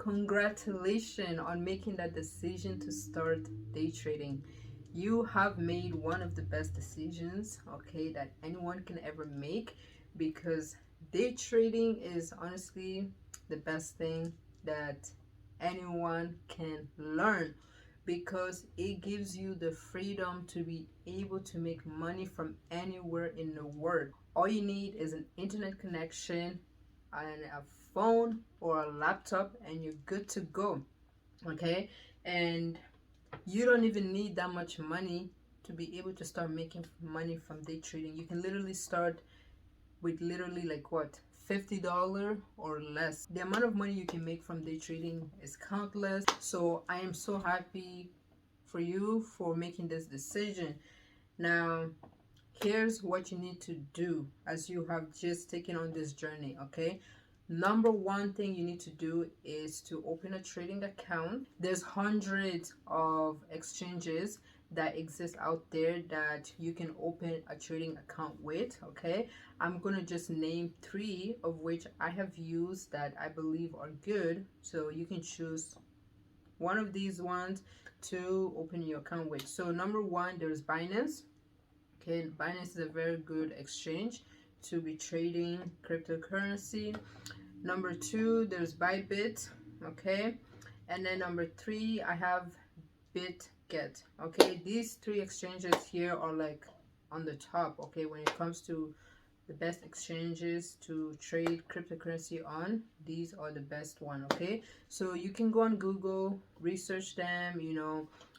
Congratulations on making that decision to start day trading. You have made one of the best decisions, okay, that anyone can ever make, because day trading is honestly the best thing that anyone can learn, because it gives you the freedom to be able to make money from anywhere in the world. All you need is an internet connection and a phone or a laptop, and you're good to go. Okay, and you don't even need that much money to be able to start making money from day trading. You can literally start with literally like what, $50 or less. The amount of money you can make from day trading is countless. So I am so happy for you for making this decision. Now here's what you need to do as you have just taken on this journey. Okay, number one thing you need to do is to open a trading account. There's hundreds of exchanges that exist out there that you can open a trading account with. Okay, I'm gonna just name three of which I have used that I believe are good, so you can choose one of these ones to open your account with. So number one, there's Binance. Okay, Binance is a very good exchange to be trading cryptocurrency. Number two, there's Bybit. Okay, and then number three, I have BitGet. Okay, these three exchanges here are like on the top. Okay, when it comes to the best exchanges to trade cryptocurrency on, these are the best one. Okay, so you can go on Google, research them,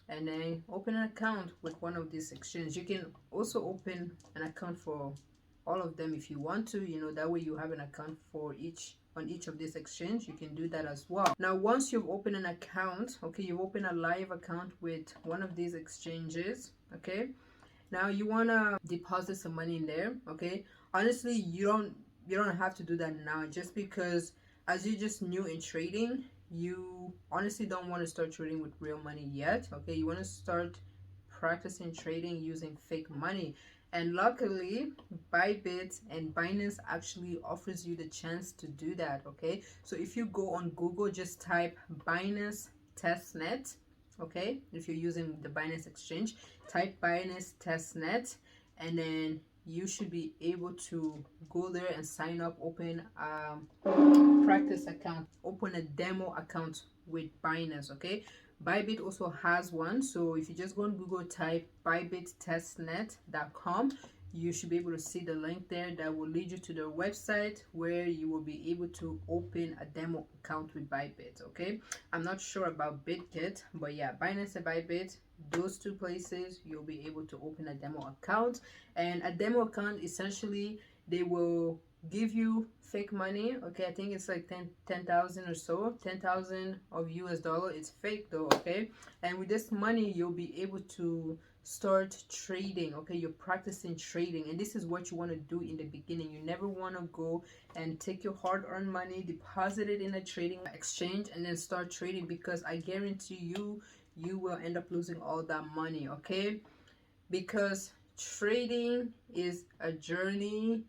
and then open an account with one of these exchanges. You can also open an account for all of them if you want to, that way you have an account for each on each of these exchange. You can do that as well. Now once you've opened an account, okay, you've opened a live account with one of these exchanges. Okay, now you want to deposit some money in there. Okay, honestly, you don't have to do that now, just because as you just new in trading, you honestly don't want to start trading with real money yet. Okay, you want to start practicing trading using fake money. And luckily, Bybit and Binance actually offers you the chance to do that. Okay, so if you go on Google, just type Binance testnet. Okay, if you're using the Binance exchange, type Binance testnet, and then you should be able to go there and sign up, open a practice account, open a demo account with Binance. Okay, Bybit also has one, so if you just go on Google, type bybittestnet.com, you should be able to see the link there that will lead you to their website where you will be able to open a demo account with Bybit. Okay, I'm not sure about BitGet, but yeah, Binance and Bybit, those two places you'll be able to open a demo account. And a demo account, essentially they will give you fake money. Okay, I think it's like 10,000 or so, 10,000 of US dollar. It's fake though. Okay, and with this money you'll be able to start trading. Okay, you're practicing trading, and this is what you want to do in the beginning. You never want to go and take your hard-earned money, deposit it in a trading exchange, and then start trading, because I guarantee you will end up losing all that money. Okay, because trading is a journey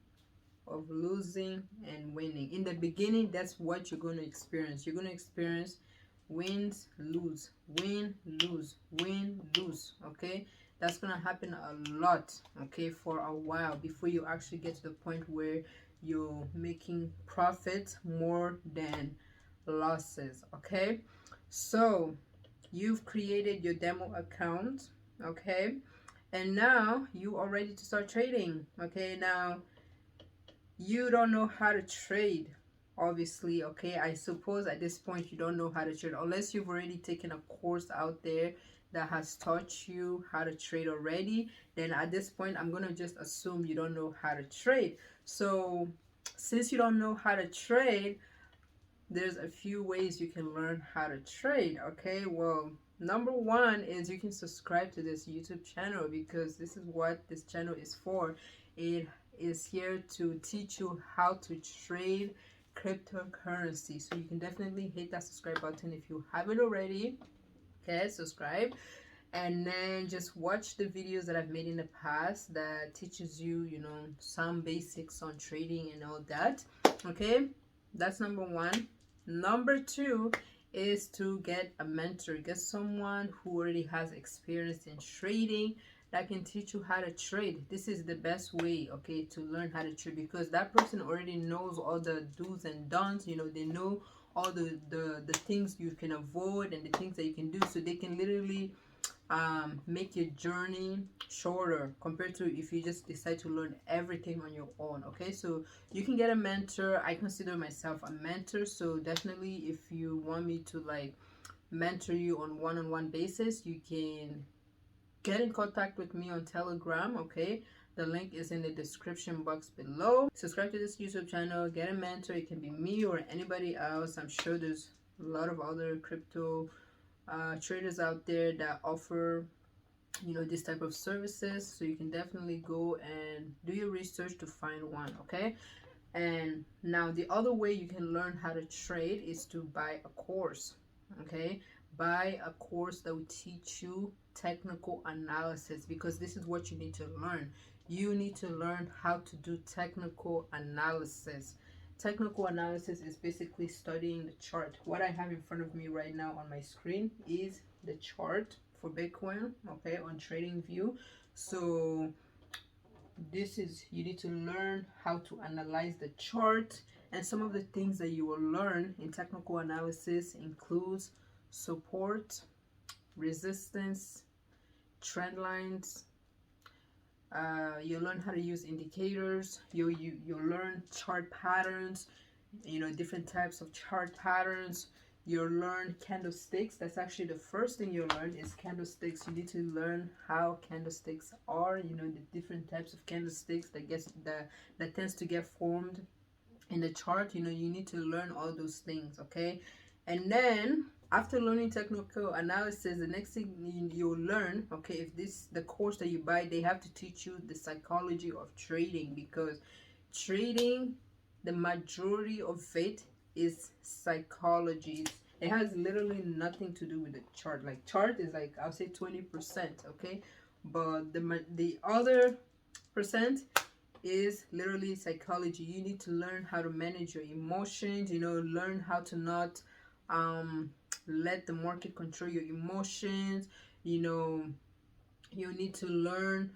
of losing and winning. In the beginning, that's what you're going to experience. You're going to experience wins, lose, win, lose, win, lose. Okay, that's going to happen a lot, okay, for a while before you actually get to the point where you're making profit more than losses. Okay, so you've created your demo account. Okay, and now you are ready to start trading. Okay, now you don't know how to trade, obviously. Okay, I suppose at this point you don't know how to trade, unless you've already taken a course out there that has taught you how to trade already. Then at this point I'm gonna just assume you don't know how to trade. So since you don't know how to trade, there's a few ways you can learn how to trade. Okay, well, number one is you can subscribe to this YouTube channel, because this is what this channel is for. It is here to teach you how to trade cryptocurrency. So you can definitely hit that subscribe button if you haven't already. Okay, subscribe, and then just watch the videos that I've made in the past that teaches you, some basics on trading and all that. Okay, that's number one. Number two is to get a mentor, get someone who already has experience in trading that can teach you how to trade. This is the best way, okay, to learn how to trade, because that person already knows all the do's and don'ts. You know, they know all the things you can avoid and the things that you can do, so they can literally make your journey shorter compared to if you just decide to learn everything on your own. Okay, so you can get a mentor. I consider myself a mentor, so definitely if you want me to like mentor you on one-on-one basis, you can get in contact with me on Telegram. Okay, the link is in the description box below. Subscribe to this YouTube channel, get a mentor. It can be me or anybody else. I'm sure there's a lot of other crypto traders out there that offer, you know, this type of services, so you can definitely go and do your research to find one. Okay, and now the other way you can learn how to trade is to buy a course. Okay, buy a course that will teach you technical analysis, because this is what you need to learn. You need to learn how to do technical analysis. Technical analysis is basically studying the chart. What I have in front of me right now on my screen is the chart for Bitcoin, okay, on TradingView. So this is, you need to learn how to analyze the chart, and some of the things that you will learn in technical analysis includes support, resistance, trend lines. You learn how to use indicators. You learn chart patterns, you know, different types of chart patterns. You'll learn candlesticks. That's actually the first thing you'll learn is candlesticks. You need to learn how candlesticks are, you know, the different types of candlesticks that tends to get formed in the chart. You know, you need to learn all those things. Okay, and then after learning technical analysis, the next thing you'll learn, okay, if this the course that you buy, they have to teach you the psychology of trading, because trading, the majority of it is psychology. It has literally nothing to do with the chart. Like chart is like, I'll say 20%, okay, but the other percent is literally psychology. You need to learn how to manage your emotions, you know, learn how to not let the market control your emotions. You know, you need to learn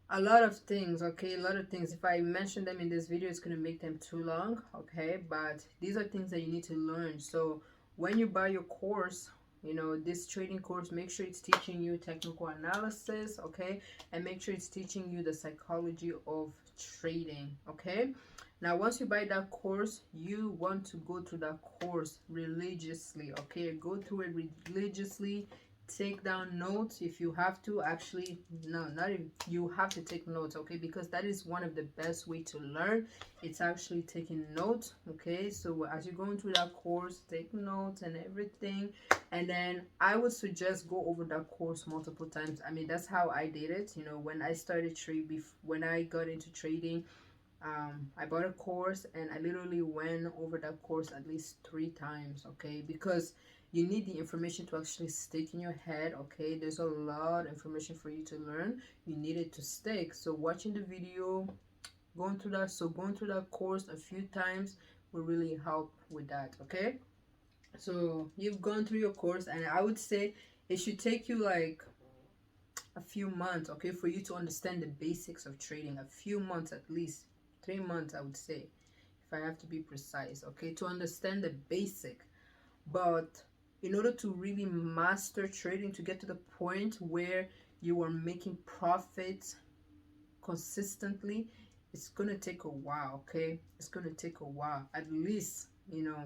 a lot of things. Okay, a lot of things. If I mention them in this video, it's going to make them too long. Okay, but these are things that you need to learn. So when you buy your course, you know, this trading course, make sure it's teaching you technical analysis. Okay, and make sure it's teaching you the psychology of trading. Okay, now once you buy that course, you want to go through that course religiously. Okay, go through it religiously. Take down notes if you have to. Actually, no, not if you have to take notes. Okay, because that is one of the best way to learn. It's actually taking notes. Okay, so as you're going through that course, take notes and everything. And then I would suggest go over that course multiple times. I mean, that's how I did it. You know, when I started when I got into trading, I bought a course and I literally went over that course at least 3 times. Okay, because you need the information to actually stick in your head. Okay, there's a lot of information for you to learn. You need it to stick. So watching the video, going through that course a few times will really help with that. Okay, so you've gone through your course, and I would say it should take you like a few months, okay, for you to understand the basics of trading. A few months, at least 3 months, I would say, if I have to be precise. Okay, to understand the basic. But in order to really master trading, to get to the point where you are making profits consistently, it's gonna take a while. Okay, it's gonna take a while, at least, you know,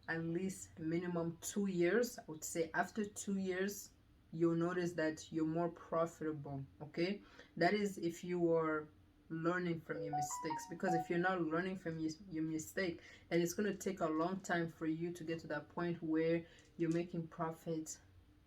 at least minimum 2 years. I would say after 2 years you'll notice that you're more profitable. Okay, that is if you are learning from your mistakes, because if you're not learning from your mistake, then it's going to take a long time for you to get to that point where you're making profits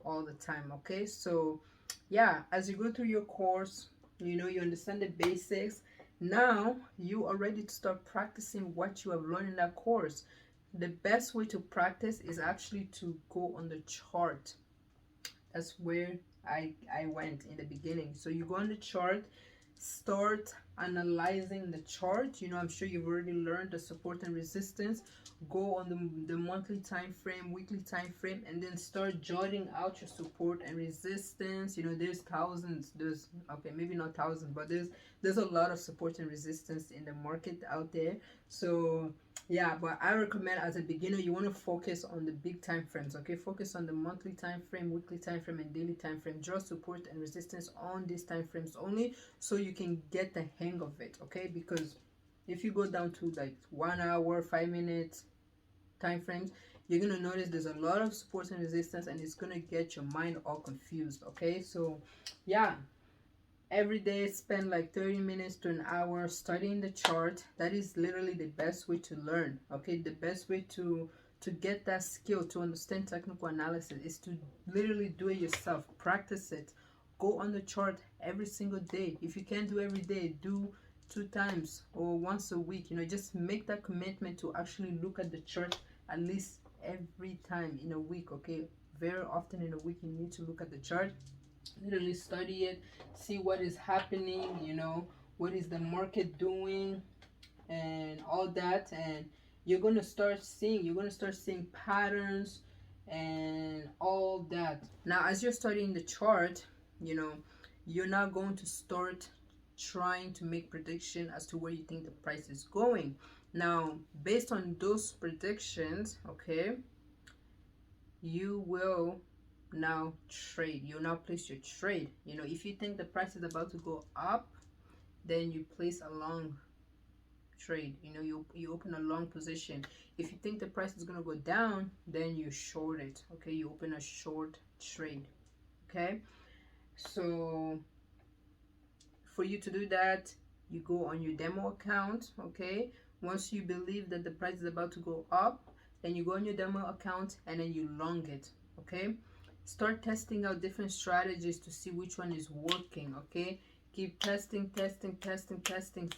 all the time. Okay, so yeah, as you go through your course, you know, you understand the basics. Now you are ready to start practicing what you have learned in that course. The best way to practice is actually to go on the chart. That's where I went in the beginning. So you go on the chart, start analyzing the chart. I'm sure you've already learned the support and resistance. Go on the monthly time frame, weekly time frame, and then start jotting out your support and resistance. There's thousands, there's, okay, maybe not thousands, but there's a lot of support and resistance in the market out there. So yeah, but I recommend, as a beginner, you want to focus on the big time frames. Okay, focus on the monthly time frame, weekly time frame, and daily time frame. Draw support and resistance on these time frames only, so you can get the hang of it. Okay, because if you go down to like 1 hour, 5 minutes time frames, you're gonna notice there's a lot of support and resistance, and it's gonna get your mind all confused. Okay, so yeah, every day spend like 30 minutes to an hour studying the chart. That is literally the best way to learn. Okay, the best way to get that skill, to understand technical analysis, is to literally do it yourself. Practice it. Go on the chart every single day. If you can't do every day, do 2 times or once a week. Just make that commitment to actually look at the chart at least every time in a week. Okay, very often in a week you need to look at the chart, literally study it, see what is happening, what is the market doing, and all that. And you're gonna start seeing patterns and all that. Now, as you're studying the chart, you're not going to start trying to make prediction as to where you think the price is going. Now, based on those predictions, okay, you will now trade. You now place your trade. If you think the price is about to go up, then you place a long trade. You open a long position. If you think the price is going to go down, then you short it. Okay, you open a short trade. Okay, so for you to do that, you go on your demo account. Okay, once you believe that the price is about to go up, then you go on your demo account and then you long it. Okay, start testing out different strategies to see which one is working. Okay, keep testing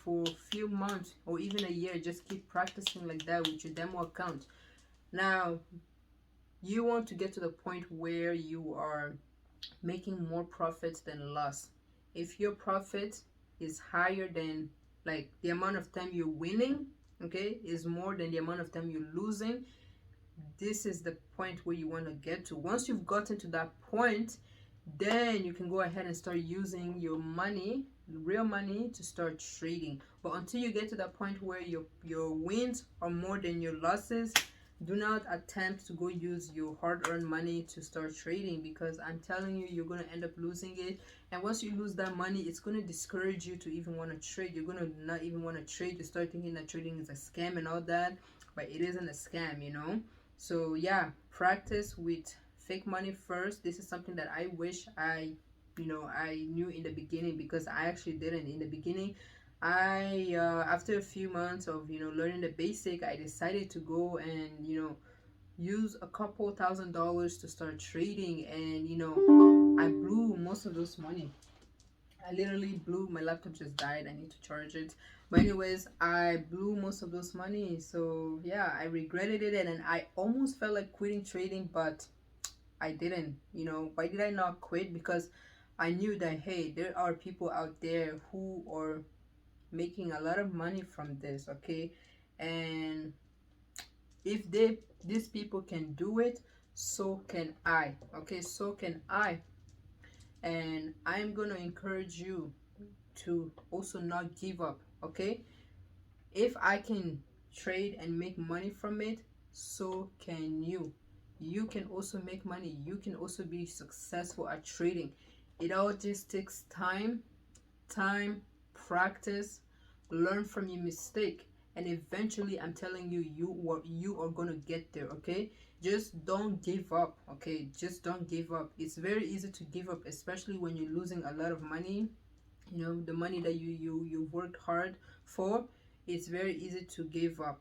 for a few months or even a year. Just keep practicing like that with your demo account. Now, you want to get to the point where you are making more profits than loss. If your profit is higher than, like, the amount of time you're winning, okay, is more than the amount of time you're losing, this is the point where you want to get to. Once you've gotten to that point, then you can go ahead and start using your money, real money, to start trading. But until you get to that point where your wins are more than your losses, do not attempt to go use your hard-earned money to start trading, because I'm telling you, you're going to end up losing it. And once you lose that money, it's going to discourage you to even want to trade. You're going to not even want to trade. You start thinking that trading is a scam and all that, but it isn't a scam. So yeah, practice with fake money first. This is something that I wish I knew in the beginning, because I actually didn't in the beginning. I after a few months of learning the basic, I decided to go and use a couple $1,000s to start trading, and I blew most of those money. I literally blew. My laptop just died. I need to charge it. But anyways, I blew most of those money. So yeah, I regretted it, and I almost felt like quitting trading, but I didn't. Why did I not quit? Because I knew that, hey, there are people out there who are making a lot of money from this. Okay, and if these people can do it, so can I. Okay, so can I. And I'm gonna encourage you to also not give up. Okay, if I can trade and make money from it, so can you. You can also make money. You can also be successful at trading. It all just takes time, practice, learn from your mistake, and eventually, I'm telling you, you are gonna get there. Okay, just don't give up. Okay, just don't give up. It's very easy to give up, especially when you're losing a lot of money. The money that you worked hard for. It's very easy to give up.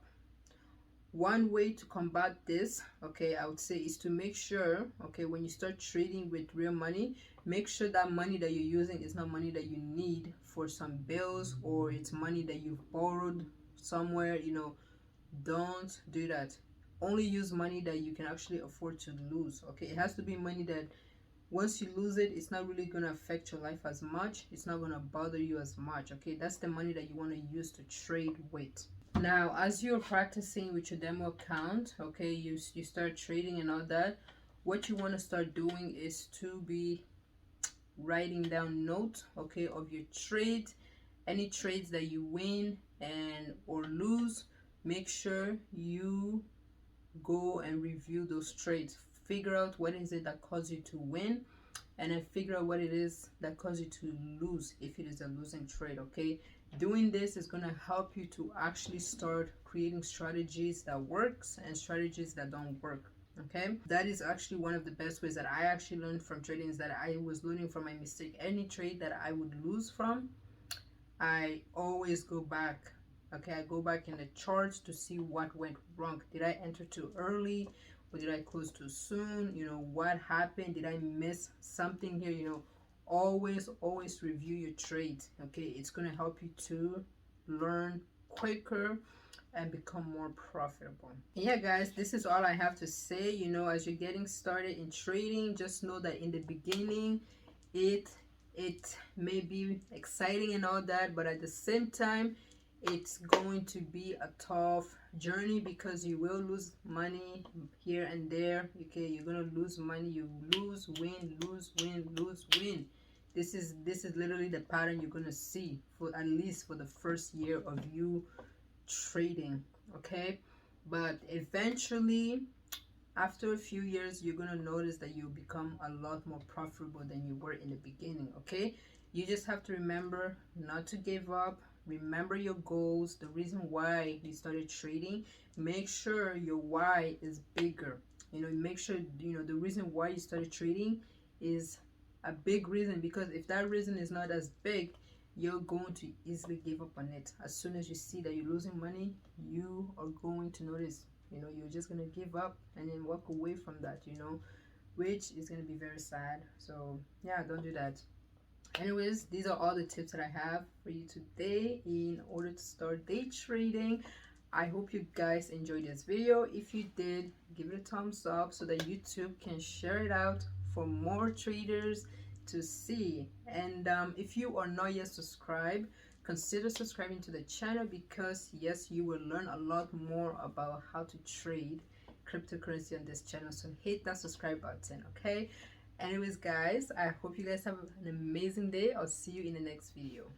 One way to combat this, okay, I would say, is to make sure, okay, when you start trading with real money, make sure that money that you're using is not money that you need for some bills, or it's money that you've borrowed somewhere. Don't do that. Only use money that you can actually afford to lose. Okay, it has to be money that once you lose it, it's not really going to affect your life as much. It's not going to bother you as much. Okay, that's the money that you want to use to trade with. Now, as you're practicing with your demo account, okay, you start trading and all that, what you want to start doing is to be writing down notes, okay, of your trades, any trades that you win and or lose. Make sure you go and review those trades, figure out what is it that caused you to win, and then figure out what it is that caused you to lose if it is a losing trade. Okay, doing this is going to help you to actually start creating strategies that works and strategies that don't work. Okay, that is actually one of the best ways that I actually learned from trading, is that I was learning from my mistake. Any trade that I would lose from, I always go back. Okay, I go back in the charts to see what went wrong. Did I enter too early, or did I close too soon? You know, what happened? Did I miss something here? You know, always review your trades. Okay, it's going to help you to learn quicker and become more profitable. Yeah, guys, this is all I have to say. You know, as you're getting started in trading, just know that in the beginning, it may be exciting and all that, but at the same time, it's going to be a tough journey, because you will lose money here and there. Okay, you're gonna lose money. You lose, win, lose, win, lose, win. This is literally the pattern you're gonna see for at least for the first year of you trading. Okay, but eventually, after a few years, you're gonna notice that you become a lot more profitable than you were in the beginning. Okay, you just have to remember not to give up. Remember your goals, the reason why you started trading. Make sure your why is bigger. You know, make sure, you know, the reason why you started trading is a big reason, because if that reason is not as big, you're going to easily give up on it. As soon as you see that you're losing money, you are going to notice, you know, you're just going to give up and then walk away from that, you know, which is going to be very sad. So yeah, don't do that. Anyways, these are all the tips that I have for you today in order to start day trading. I hope you guys enjoyed this video. If you did, give it a thumbs up so that YouTube can share it out for more traders to see. And if you are not yet subscribed, consider subscribing to the channel, because yes, you will learn a lot more about how to trade cryptocurrency on this channel. So hit that subscribe button. Okay, anyways guys, I hope you guys have an amazing day. I'll see you in the next video.